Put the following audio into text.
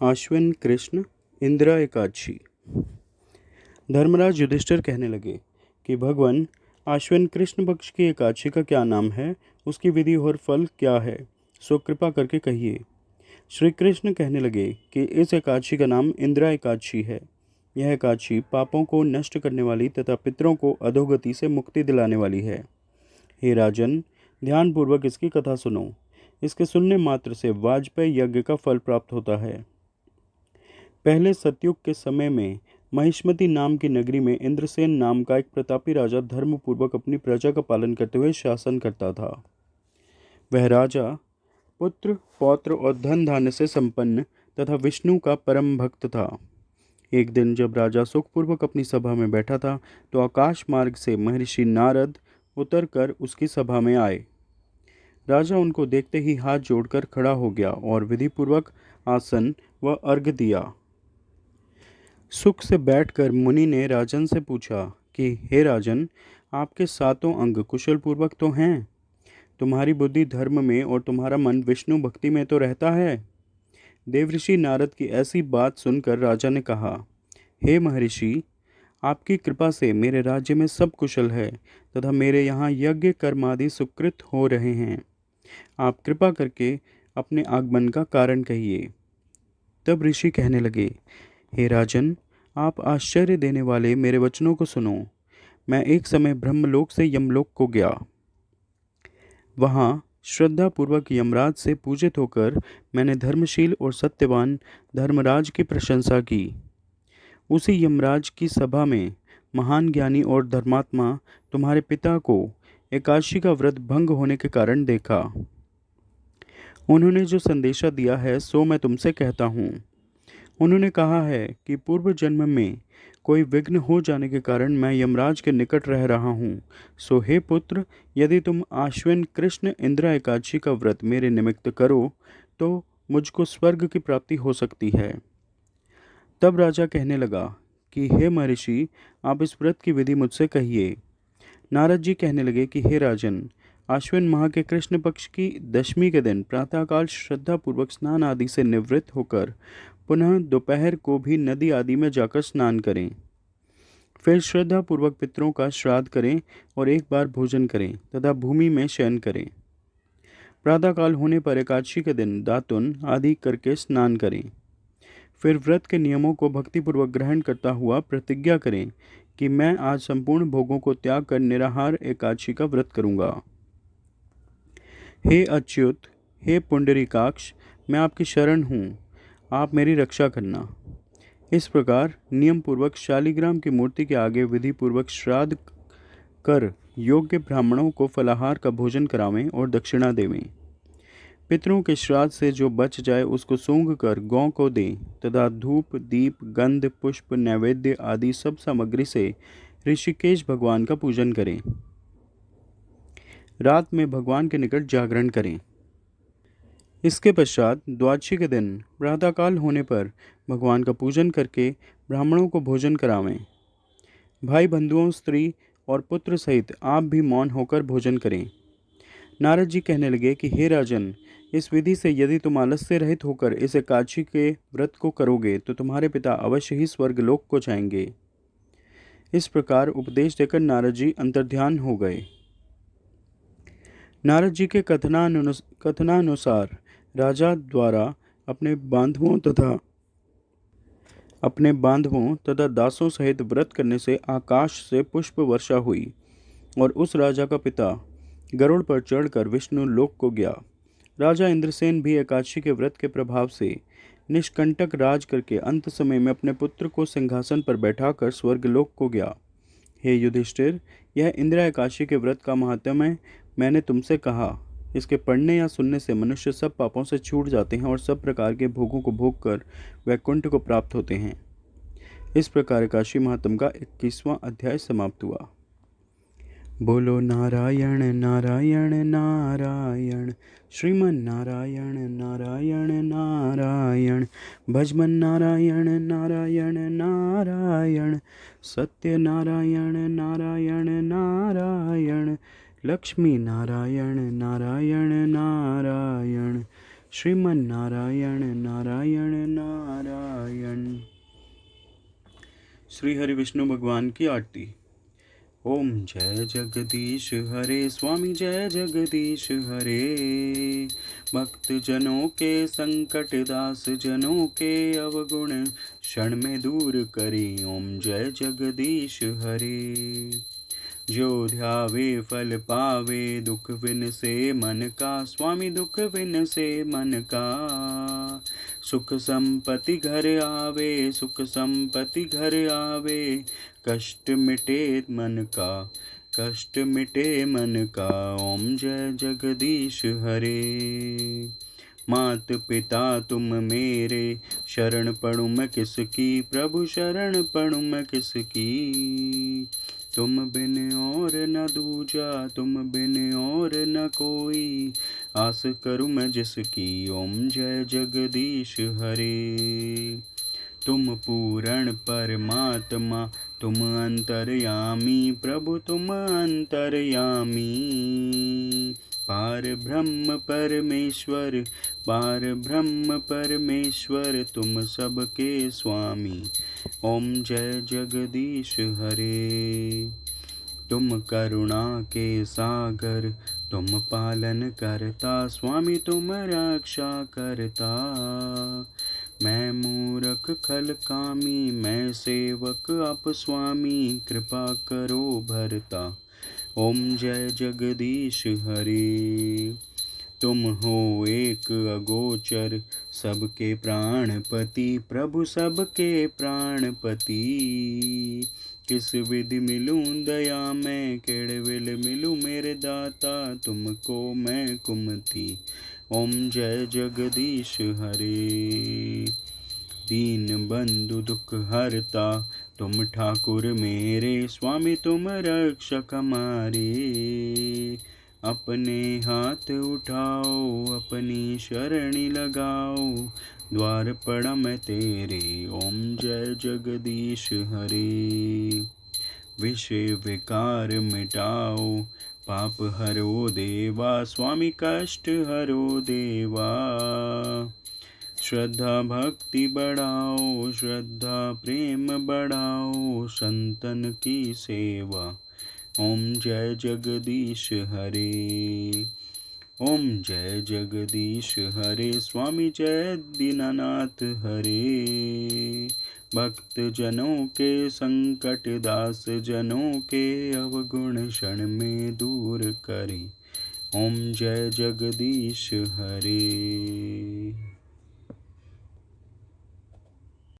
आश्विन कृष्ण इंदिरा एकादशी। धर्मराज युधिष्ठिर कहने लगे कि भगवान, आश्विन कृष्ण पक्ष की एकादशी का क्या नाम है, उसकी विधि और फल क्या है, सो कृपा करके कहिए। श्री कृष्ण कहने लगे कि इस एकादशी का नाम इंदिरा एकादशी है। यह एकादशी पापों को नष्ट करने वाली तथा पितरों को अधोगति से मुक्ति दिलाने वाली है। हे राजन, ध्यानपूर्वक इसकी कथा सुनो। इसके सुनने मात्र से वाजपेयी यज्ञ का फल प्राप्त होता है। पहले सतयुग के समय में महिष्मति नाम की नगरी में इंद्रसेन नाम का एक प्रतापी राजा धर्मपूर्वक अपनी प्रजा का पालन करते हुए शासन करता था। वह राजा पुत्र, पौत्र और धन धान्य से संपन्न तथा विष्णु का परम भक्त था। एक दिन जब राजा सुखपूर्वक अपनी सभा में बैठा था, तो आकाश मार्ग से महर्षि नारद उतरकर उसकी सभा में आए। राजा उनको देखते ही हाथ जोड़कर खड़ा हो गया और विधिपूर्वक आसन व अर्घ्य दिया। सुख से बैठकर मुनि ने राजन से पूछा कि हे राजन, आपके सातों अंग कुशल पूर्वक तो हैं? तुम्हारी बुद्धि धर्म में और तुम्हारा मन विष्णु भक्ति में तो रहता है। देवऋषि नारद की ऐसी बात सुनकर राजा ने कहा, हे महर्षि, आपकी कृपा से मेरे राज्य में सब कुशल है तथा मेरे यहाँ यज्ञ कर्मादि सुकृत हो रहे हैं। आप कृपा करके अपने आगमन का कारण कहिए। तब ऋषि कहने लगे, हे राजन, आप आश्चर्य देने वाले मेरे वचनों को सुनो। मैं एक समय ब्रह्मलोक से यमलोक को गया। वहाँ श्रद्धापूर्वक यमराज से पूजित होकर मैंने धर्मशील और सत्यवान धर्मराज की प्रशंसा की। उसी यमराज की सभा में महान ज्ञानी और धर्मात्मा तुम्हारे पिता को एकादशी का व्रत भंग होने के कारण देखा। उन्होंने जो संदेशा दिया है सो मैं तुमसे कहता हूँ। उन्होंने कहा है कि पूर्व जन्म में कोई विघ्न हो जाने के कारण मैं यमराज के निकट रह रहा हूँ। सो हे पुत्र, यदि तुम आश्विन कृष्ण इंदिरा एकादशी का व्रत मेरे निमित्त करो तो मुझको स्वर्ग की प्राप्ति हो सकती है। तब राजा कहने लगा कि हे महर्षि, आप इस व्रत की विधि मुझसे कहिए। नारद जी कहने लगे कि हे राजन, आश्विन माह के कृष्ण पक्ष की दशमी के दिन प्रातःकाल श्रद्धापूर्वक स्नान आदि से निवृत्त होकर पुनः दोपहर को भी नदी आदि में जाकर स्नान करें। फिर श्रद्धापूर्वक पितरों का श्राद्ध करें और एक बार भोजन करें तथा भूमि में शयन करें। प्रातःकाल होने पर एकादशी के दिन दातुन आदि करके स्नान करें। फिर व्रत के नियमों को भक्तिपूर्वक ग्रहण करता हुआ प्रतिज्ञा करें कि मैं आज संपूर्ण भोगों को त्याग कर निराहार एकादशी का व्रत करूंगा। हे अच्युत, हे पुंडरीकाक्ष, मैं आपकी शरण हूँ, आप मेरी रक्षा करना। इस प्रकार नियम पूर्वक शालिग्राम की मूर्ति के आगे विधि पूर्वक श्राद्ध कर योग्य ब्राह्मणों को फलाहार का भोजन करावें और दक्षिणा देवें। पितरों के श्राद्ध से जो बच जाए उसको सूंघ कर गौ को दें तथा धूप, दीप, गंध, पुष्प, नैवेद्य आदि सब सामग्री से ऋषिकेश भगवान का पूजन करें। रात में भगवान के निकट जागरण करें। इसके पश्चात द्वादशी के दिन प्रातःकाल होने पर भगवान का पूजन करके ब्राह्मणों को भोजन करावें। भाई बंधुओं, स्त्री और पुत्र सहित आप भी मौन होकर भोजन करें। नारद जी कहने लगे कि हे राजन, इस विधि से यदि तुम आलस्य से रहित होकर इस एकादशी के व्रत को करोगे तो तुम्हारे पिता अवश्य ही स्वर्गलोक को जाएंगे। इस प्रकार उपदेश देकर नारद जी अंतर्ध्यान हो गए। नारद जी के कथनानुसार राजा द्वारा अपने बांधवों तथा दासों सहित व्रत करने से आकाश से पुष्प वर्षा हुई और उस राजा का पिता गरुड़ पर चढ़कर विष्णु लोक को गया। राजा इंद्रसेन भी एकादशी के व्रत के प्रभाव से निष्कंटक राज करके अंत समय में अपने पुत्र को सिंहासन पर बैठाकर स्वर्गलोक को गया। हे युधिष्ठिर, यह इंदिरा एकादशी के व्रत का महात्म्य मैंने तुमसे कहा। इसके पढ़ने या सुनने से मनुष्य सब पापों से छूट जाते हैं और सब प्रकार के भोगों को भोग कर वैकुंठ को प्राप्त होते हैं। इस प्रकार एकादशी महात्म का 21वां अध्याय समाप्त हुआ। बोलो नारायण नारायण नारायण, श्रीमन नारायण नारायण नारायण, भजमन नारायण नारायण नारायण, सत्य नारायण नारायण नारायण, लक्ष्मी नारायण नारायण नारायण, श्रीमन नारायण नारायण नारायण। श्री हरि विष्णु भगवान की आरती। ओम जय जगदीश हरे, स्वामी जय जगदीश हरे। भक्त जनों के संकट, दास जनों के अवगुण, क्षण में दूर करी। ओम जय जगदीश हरे। जो ध्यावे फल पावे, दुख विन से मन का। स्वामी दुख विन से मन का। सुख संपत्ति घर आवे, सुख संपत्ति घर आवे। कष्ट मिटे मन का, कष्ट मिटे मन का। ओम जय जगदीश हरे। मात पिता तुम मेरे, शरण पढ़ूँ मैं किसकी। प्रभु शरण पढ़ूँ मैं किसकी। तुम बिन और न दूजा, तुम बिन और न कोई। आस करूँ मैं जिसकी। ओम जय जगदीश हरे। तुम पूर्ण परमात्मा, तुम अंतर्यामी। प्रभु तुम अंतर्यामी। पार ब्रह्म परमेश्वर, पार ब्रह्म परमेश्वर। तुम सबके स्वामी। ओम जय जगदीश हरे। तुम करुणा के सागर, तुम पालन करता। स्वामी तुम रक्षा करता। मैं मूरख खल कामी, मैं सेवक आप स्वामी। कृपा करो भरता। ओम जय जगदीश हरे। तुम हो एक अगोचर, सबके प्राणपति। प्रभु सबके प्राणपति। किस विधि मिलूं दया मैं, केड़े विल मिलूं मेरे दाता। तुमको मैं कुमति। ओम जय जगदीश हरे। दीन बंधु दुख हरता, तुम ठाकुर मेरे। स्वामी तुम रक्षक हमारे। अपने हाथ उठाओ, अपनी शरणी लगाओ। द्वार पड़ा मैं तेरे। ओम जय जगदीश हरे। विषय विकार मिटाओ, पाप हरो देवा। स्वामी कष्ट हरो देवा। श्रद्धा भक्ति बढ़ाओ, श्रद्धा प्रेम बढ़ाओ। संतन की सेवा। ओम जय जगदीश हरे। ओम जय जगदीश हरे। स्वामी जय दीनानाथ हरे। भक्त जनों के संकट, दास जनों के अवगुण। क्षण में दूर करे। ओम जय जगदीश हरे।